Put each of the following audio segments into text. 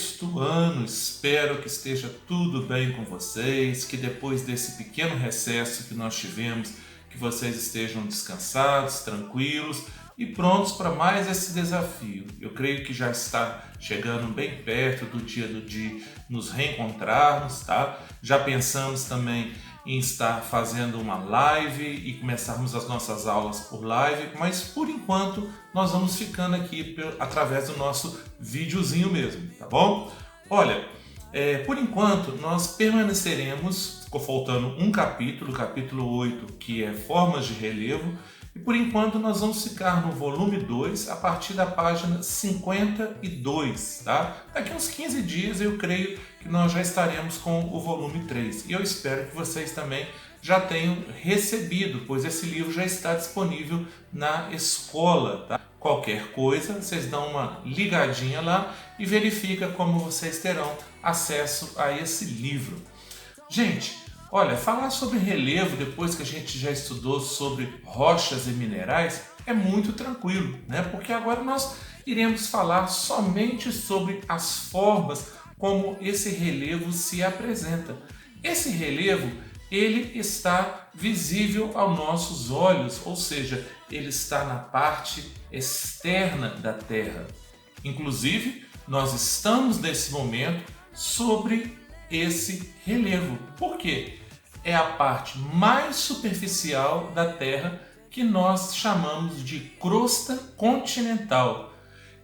sexto ano. Espero que esteja tudo bem com vocês, que depois desse pequeno recesso que nós tivemos, que vocês estejam descansados, tranquilos e prontos para mais esse desafio. Eu creio que já está chegando bem perto do dia de nos reencontrarmos, tá? Já pensamos também em estar fazendo uma live e começarmos as nossas aulas por live, mas por enquanto nós vamos ficando aqui através do nosso videozinho mesmo, tá bom? Olha, por enquanto nós permaneceremos, ficou faltando um capítulo, capítulo 8, que é Formas de Relevo, e por enquanto nós vamos ficar no volume 2 a partir da página 52, tá? Daqui uns 15 dias eu creio que nós já estaremos com o volume 3 e eu espero que vocês também já tenham recebido, pois esse livro já está disponível na escola, tá? Qualquer coisa, vocês dão uma ligadinha lá e verifica como vocês terão acesso a esse livro. Gente, olha, falar sobre relevo depois que a gente já estudou sobre rochas e minerais é muito tranquilo, né? Porque agora nós iremos falar somente sobre as formas como esse relevo se apresenta. Esse relevo, ele está visível aos nossos olhos, ou seja, ele está na parte externa da Terra. Inclusive, nós estamos nesse momento sobre esse relevo. Por quê? É a parte mais superficial da Terra que nós chamamos de crosta continental.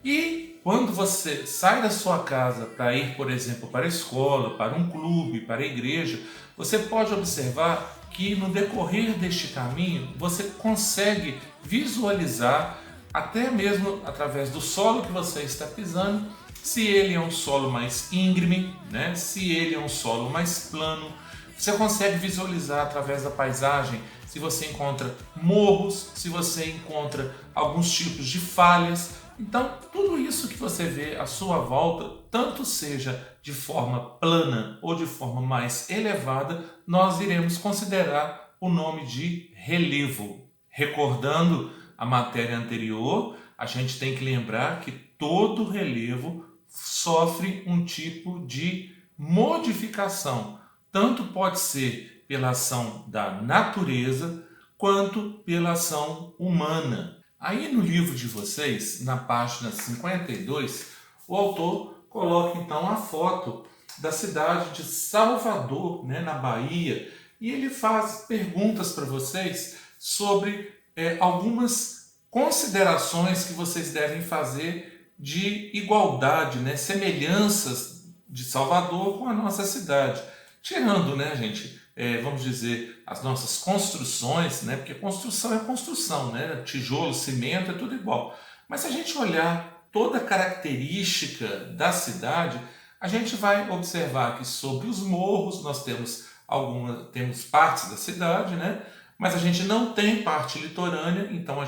E quando você sai da sua casa para ir, por exemplo, para a escola, para um clube, para a igreja, você pode observar que no decorrer deste caminho você consegue visualizar, até mesmo através do solo que você está pisando, se ele é um solo mais íngreme, né? Se ele é um solo mais plano. Você consegue visualizar através da paisagem se você encontra morros, se você encontra alguns tipos de falhas. Então, tudo isso que você vê à sua volta, tanto seja de forma plana ou de forma mais elevada, nós iremos considerar o nome de relevo. Recordando a matéria anterior, a gente tem que lembrar que todo relevo sofre um tipo de modificação. Tanto pode ser pela ação da natureza, quanto pela ação humana. Aí no livro de vocês, na página 52, o autor coloca então a foto da cidade de Salvador, né, na Bahia, e ele faz perguntas para vocês sobre algumas considerações que vocês devem fazer de igualdade, né, semelhanças de Salvador com a nossa cidade. Tirando, né, gente, vamos dizer, as nossas construções, né, porque construção é construção, né, tijolo, cimento, é tudo igual. Mas se a gente olhar toda a característica da cidade, a gente vai observar que sobre os morros nós temos partes da cidade, né, mas a gente não tem parte litorânea, então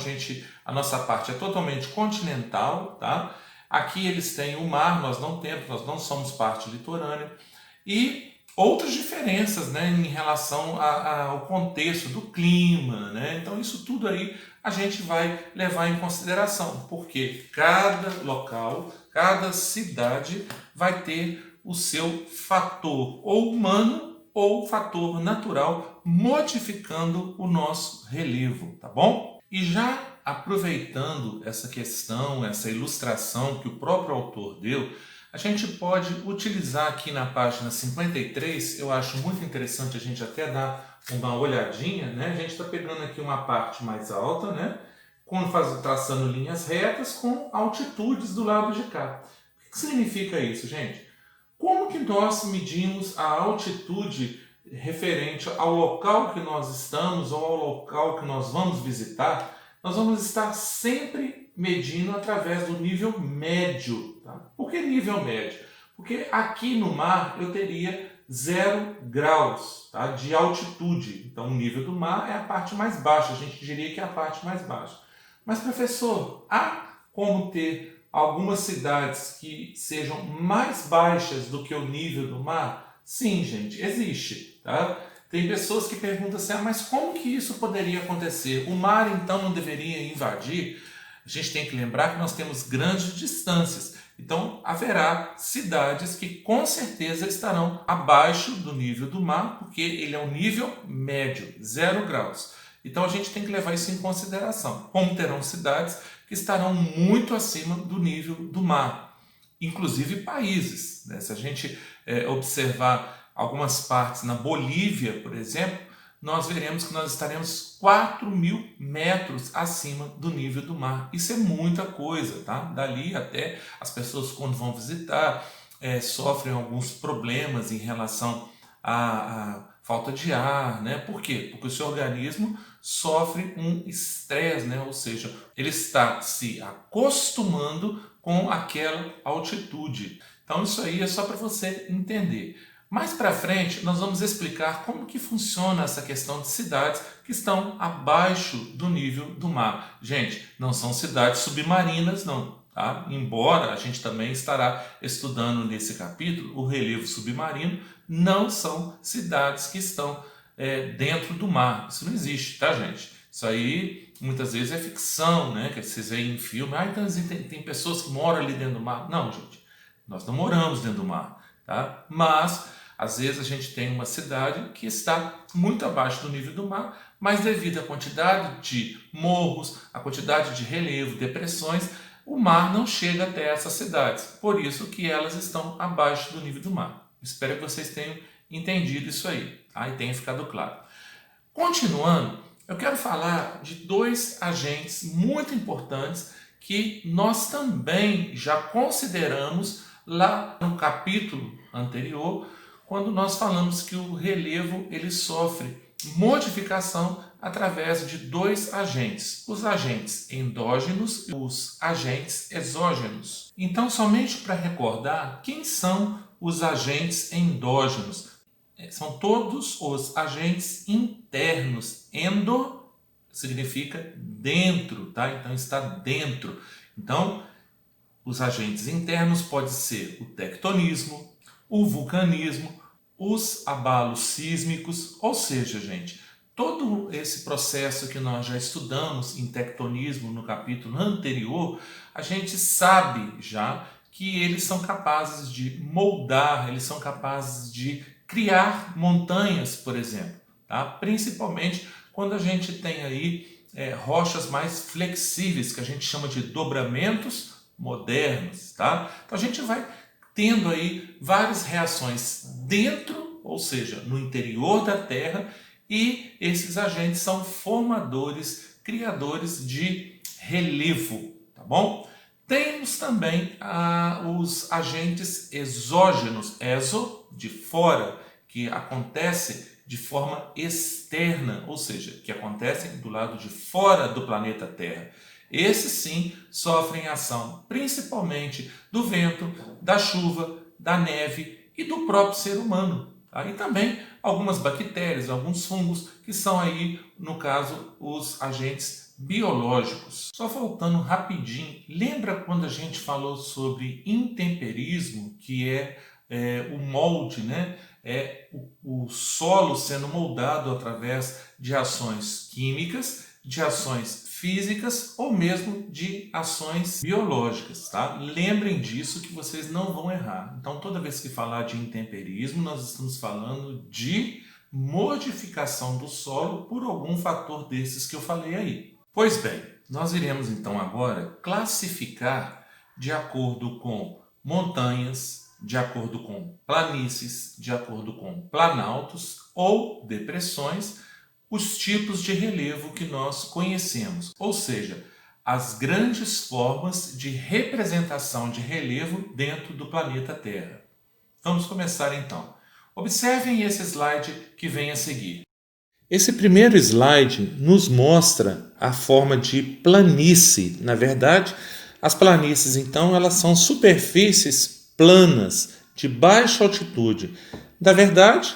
a nossa parte é totalmente continental, tá? Aqui eles têm o mar, nós não temos, nós não somos parte litorânea. E outras diferenças, né, em relação ao contexto do clima, né? Então isso tudo aí a gente vai levar em consideração, porque cada local, cada cidade vai ter o seu fator ou humano ou fator natural modificando o nosso relevo, tá bom? E já aproveitando essa questão, essa ilustração que o próprio autor deu, a gente pode utilizar aqui na página 53, eu acho muito interessante a gente até dar uma olhadinha, né? A gente está pegando aqui uma parte mais alta, né? Traçando linhas retas com altitudes do lado de cá. O que significa isso, gente? Como que nós medimos a altitude referente ao local que nós estamos ou ao local que nós vamos visitar? Nós vamos estar sempre medindo através do nível médio. Tá? Por que nível médio? Porque aqui no mar eu teria 0 graus, tá, de altitude. Então o nível do mar é a parte mais baixa, a gente diria que é a parte mais baixa. Mas professor, há como ter algumas cidades que sejam mais baixas do que o nível do mar? Sim, gente, existe. Tá? Tem pessoas que perguntam assim, mas como que isso poderia acontecer? O mar então não deveria invadir? A gente tem que lembrar que nós temos grandes distâncias. Então, haverá cidades que com certeza estarão abaixo do nível do mar, porque ele é um nível médio, 0 graus. Então, a gente tem que levar isso em consideração. Como terão cidades que estarão muito acima do nível do mar, inclusive países, né? Se a gente observar algumas partes na Bolívia, por exemplo, nós veremos que nós estaremos 4.000 metros acima do nível do mar. Isso é muita coisa, tá? Dali até as pessoas, quando vão visitar, sofrem alguns problemas em relação à falta de ar, né? Por quê? Porque o seu organismo sofre um estresse, né? Ou seja, ele está se acostumando com aquela altitude. Então isso aí é só para você entender. Mais para frente, nós vamos explicar como que funciona essa questão de cidades que estão abaixo do nível do mar. Gente, não são cidades submarinas, não, tá? Embora a gente também estará estudando nesse capítulo o relevo submarino, não são cidades que estão dentro do mar. Isso não existe, tá, gente? Isso aí muitas vezes é ficção, né? Que vocês veem em filme. Então tem pessoas que moram ali dentro do mar. Não, gente, nós não moramos dentro do mar, tá? Mas às vezes a gente tem uma cidade que está muito abaixo do nível do mar, mas devido à quantidade de morros, à quantidade de relevo, depressões, o mar não chega até essas cidades. Por isso que elas estão abaixo do nível do mar. Espero que vocês tenham entendido isso aí, tá? E tenha ficado claro. Continuando, eu quero falar de 2 agentes muito importantes que nós também já consideramos lá no capítulo anterior, quando nós falamos que o relevo ele sofre modificação através de 2 agentes, os agentes endógenos e os agentes exógenos. Então, somente para recordar, quem são os agentes endógenos? São todos os agentes internos. Endo significa dentro, tá? Então está dentro. Então, os agentes internos podem ser o tectonismo, o vulcanismo, os abalos sísmicos, ou seja, gente, todo esse processo que nós já estudamos em tectonismo no capítulo anterior, a gente sabe já que eles são capazes de moldar, eles são capazes de criar montanhas, por exemplo, tá? Principalmente quando a gente tem aí rochas mais flexíveis, que a gente chama de dobramentos modernos, tá? Então a gente vai tendo aí várias reações dentro, ou seja, no interior da Terra, e esses agentes são formadores, criadores de relevo, tá bom? Temos também os agentes exógenos, exo, de fora, que acontece de forma externa, ou seja, que acontecem do lado de fora do planeta Terra. Esses sim sofrem ação principalmente do vento, da chuva, da neve e do próprio ser humano. Tá? E também algumas bactérias, alguns fungos, que são aí, no caso, os agentes biológicos. Só voltando rapidinho, lembra quando a gente falou sobre intemperismo, que é o molde, né? O solo sendo moldado através de ações químicas, de ações físicas ou mesmo de ações biológicas, tá? Lembrem disso que vocês não vão errar. Então, toda vez que falar de intemperismo, nós estamos falando de modificação do solo por algum fator desses que eu falei aí. Pois bem, nós iremos então agora classificar de acordo com montanhas, de acordo com planícies, de acordo com planaltos ou depressões, os tipos de relevo que nós conhecemos, ou seja, as grandes formas de representação de relevo dentro do planeta Terra. Vamos começar então. Observem esse slide que vem a seguir. Esse primeiro slide nos mostra a forma de planície. Na verdade, as planícies então elas são superfícies planas de baixa altitude. Na verdade,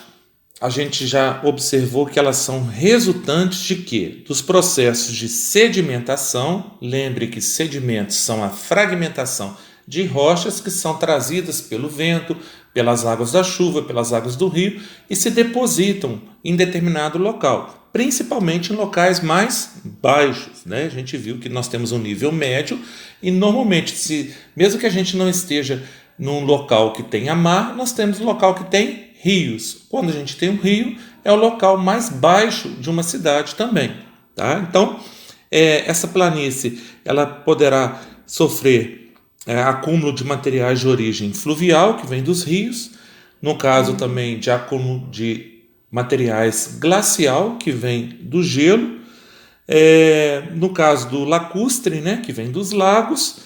a gente já observou que elas são resultantes de quê? Dos processos de sedimentação. Lembre que sedimentos são a fragmentação de rochas que são trazidas pelo vento, pelas águas da chuva, pelas águas do rio e se depositam em determinado local, principalmente em locais mais baixos, né? A gente viu que nós temos um nível médio e normalmente, mesmo que a gente não esteja num local que tenha mar, nós temos um local que tem rios. Quando a gente tem um rio, é o local mais baixo de uma cidade também, tá? Então, essa planície ela poderá sofrer acúmulo de materiais de origem fluvial, que vem dos rios, no caso também de acúmulo de materiais glacial, que vem do gelo, no caso do lacustre, né, que vem dos lagos,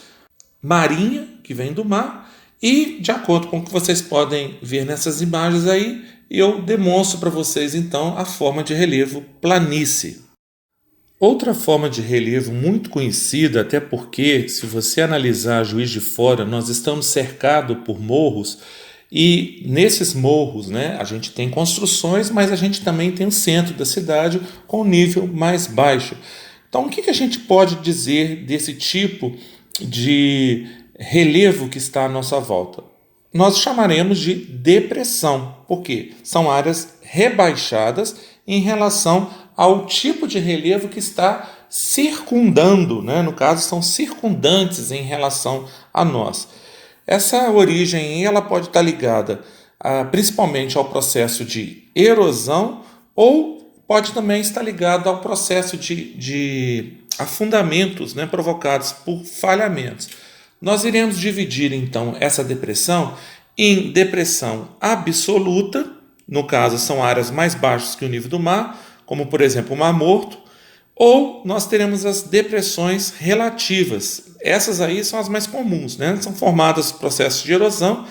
marinha, que vem do mar, e de acordo com o que vocês podem ver nessas imagens aí, eu demonstro para vocês então a forma de relevo planície. Outra forma de relevo muito conhecida, até porque, se você analisar Juiz de Fora, nós estamos cercados por morros e nesses morros, né, a gente tem construções, mas a gente também tem o centro da cidade com nível mais baixo. Então, o que a gente pode dizer desse tipo de relevo que está à nossa volta? Nós chamaremos de depressão, porque são áreas rebaixadas em relação ao tipo de relevo que está circundando, né? No caso, são circundantes em relação a nós. Essa origem ela pode estar ligada principalmente ao processo de erosão ou pode também estar ligada ao processo de afundamentos, né, provocados por falhamentos. Nós iremos dividir então essa depressão em depressão absoluta, no caso são áreas mais baixas que o nível do mar, como por exemplo o Mar Morto, ou nós teremos as depressões relativas. Essas aí são as mais comuns, né? São formadas por processos de erosão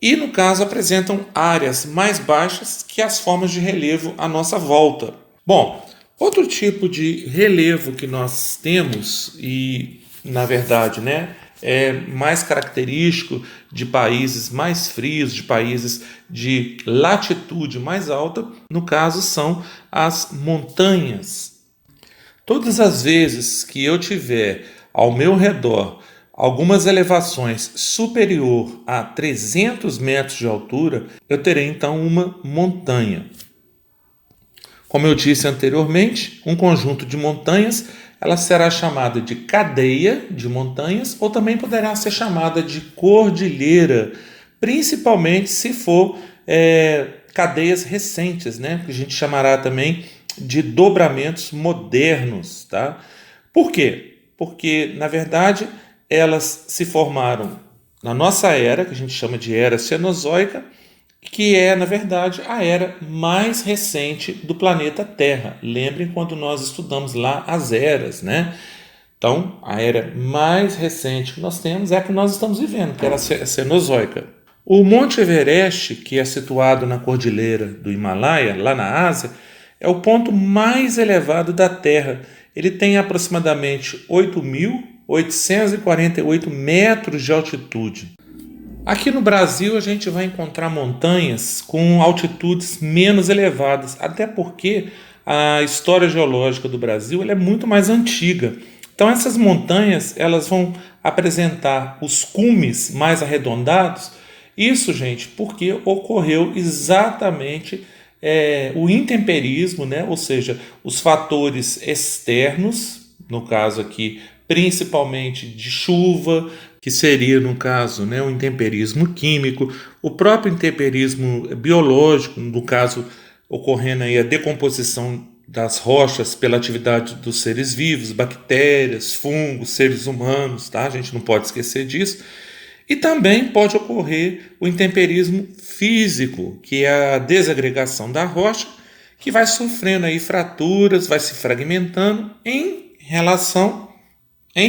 e, no caso, apresentam áreas mais baixas que as formas de relevo à nossa volta. Bom, outro tipo de relevo que nós temos e, na verdade, né, é mais característico de países mais frios, de países de latitude mais alta, no caso são as montanhas. Todas as vezes que eu tiver ao meu redor algumas elevações superior a 300 metros de altura, eu terei então uma montanha. Como eu disse anteriormente, um conjunto de montanhas ela será chamada de cadeia de montanhas ou também poderá ser chamada de cordilheira, principalmente se for cadeias recentes, né? Que a gente chamará também de dobramentos modernos. Tá? Por quê? Porque, na verdade, elas se formaram na nossa era, que a gente chama de era cenozoica, que é, na verdade, a era mais recente do planeta Terra. Lembrem quando nós estudamos lá as eras, né? Então, a era mais recente que nós temos é a que nós estamos vivendo, que era a cenozoica. O Monte Everest, que é situado na cordilheira do Himalaia, lá na Ásia, é o ponto mais elevado da Terra. Ele tem aproximadamente 8.848 metros de altitude. Aqui no Brasil a gente vai encontrar montanhas com altitudes menos elevadas, até porque a história geológica do Brasil ela é muito mais antiga. Então essas montanhas elas vão apresentar os cumes mais arredondados. Isso, gente, porque ocorreu exatamente o intemperismo, né? Ou seja, os fatores externos, no caso aqui principalmente de chuva, que seria, no caso, né, o intemperismo químico, o próprio intemperismo biológico, no caso, ocorrendo aí a decomposição das rochas pela atividade dos seres vivos, bactérias, fungos, seres humanos, tá? A gente não pode esquecer disso. E também pode ocorrer o intemperismo físico, que é a desagregação da rocha, que vai sofrendo aí fraturas, vai se fragmentando em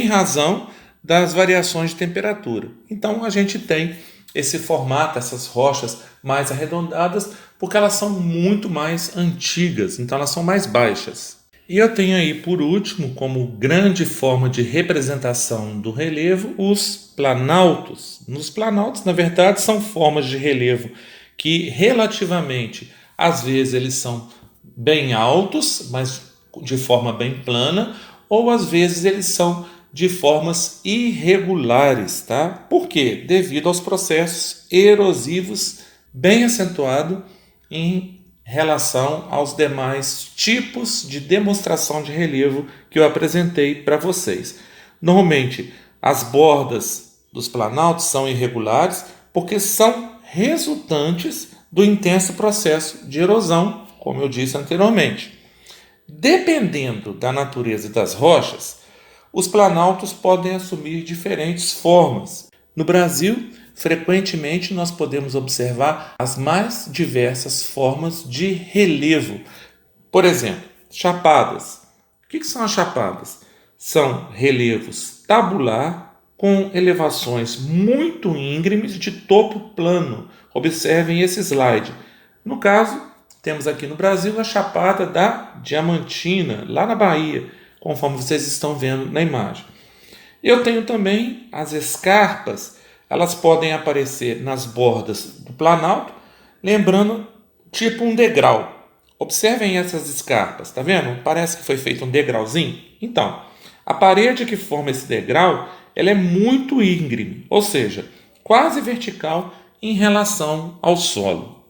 razão das variações de temperatura. Então a gente tem esse formato, essas rochas mais arredondadas, porque elas são muito mais antigas, então elas são mais baixas. E eu tenho aí, por último, como grande forma de representação do relevo, os planaltos. Nos planaltos, na verdade, são formas de relevo que relativamente, às vezes, eles são bem altos, mas de forma bem plana, ou às vezes eles são de formas irregulares, tá? Por quê? Devido aos processos erosivos bem acentuados em relação aos demais tipos de demonstração de relevo que eu apresentei para vocês. Normalmente, as bordas dos planaltos são irregulares porque são resultantes do intenso processo de erosão, como eu disse anteriormente. Dependendo da natureza das rochas, os planaltos podem assumir diferentes formas. No Brasil, frequentemente nós podemos observar as mais diversas formas de relevo. Por exemplo, chapadas. O que são as chapadas? São relevos tabular com elevações muito íngremes de topo plano. Observem esse slide. No caso, temos aqui no Brasil a Chapada da Diamantina, lá na Bahia, conforme vocês estão vendo na imagem. Eu tenho também as escarpas, elas podem aparecer nas bordas do planalto, lembrando tipo um degrau. Observem essas escarpas, tá vendo? Parece que foi feito um degrauzinho. Então, a parede que forma esse degrau, ela é muito íngreme, ou seja, quase vertical em relação ao solo.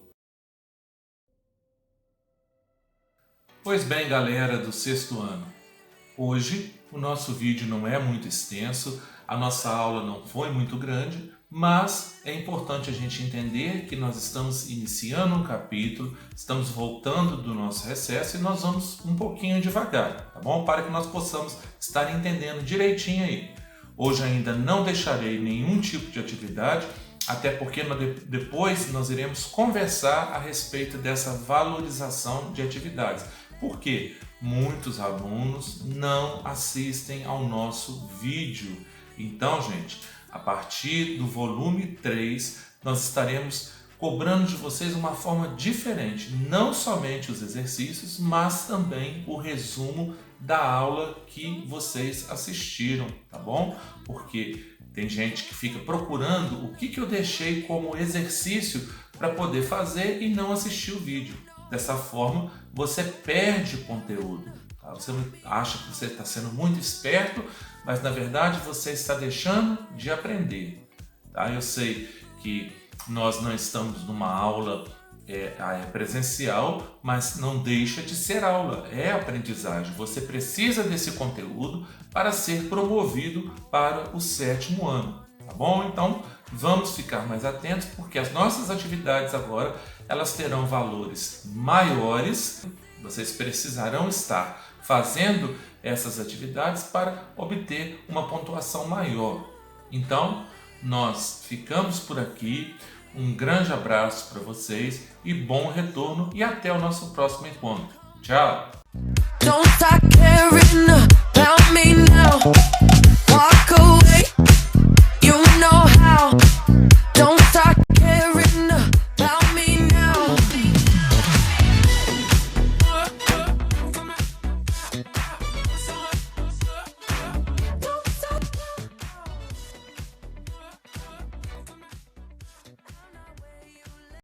Pois bem, galera do sexto ano, hoje o nosso vídeo não é muito extenso, a nossa aula não foi muito grande, mas é importante a gente entender que nós estamos iniciando um capítulo, estamos voltando do nosso recesso e nós vamos um pouquinho devagar, tá bom? Para que nós possamos estar entendendo direitinho aí. Hoje ainda não deixarei nenhum tipo de atividade, até porque depois nós iremos conversar a respeito dessa valorização de atividades. Porque muitos alunos não assistem ao nosso vídeo. Então, gente, a partir do volume 3, nós estaremos cobrando de vocês uma forma diferente, não somente os exercícios, mas também o resumo da aula que vocês assistiram, tá bom? Porque tem gente que fica procurando o que eu deixei como exercício para poder fazer e não assistir o vídeo. Dessa forma, você perde conteúdo. Tá? Você acha que você está sendo muito esperto, mas na verdade você está deixando de aprender. Tá? Eu sei que nós não estamos numa aula presencial, mas não deixa de ser aula, é aprendizagem. Você precisa desse conteúdo para ser promovido para o sétimo ano. Tá bom? Então, vamos ficar mais atentos, porque as nossas atividades agora, elas terão valores maiores. Vocês precisarão estar fazendo essas atividades para obter uma pontuação maior. Então, nós ficamos por aqui. Um grande abraço para vocês e bom retorno e até o nosso próximo encontro. Tchau!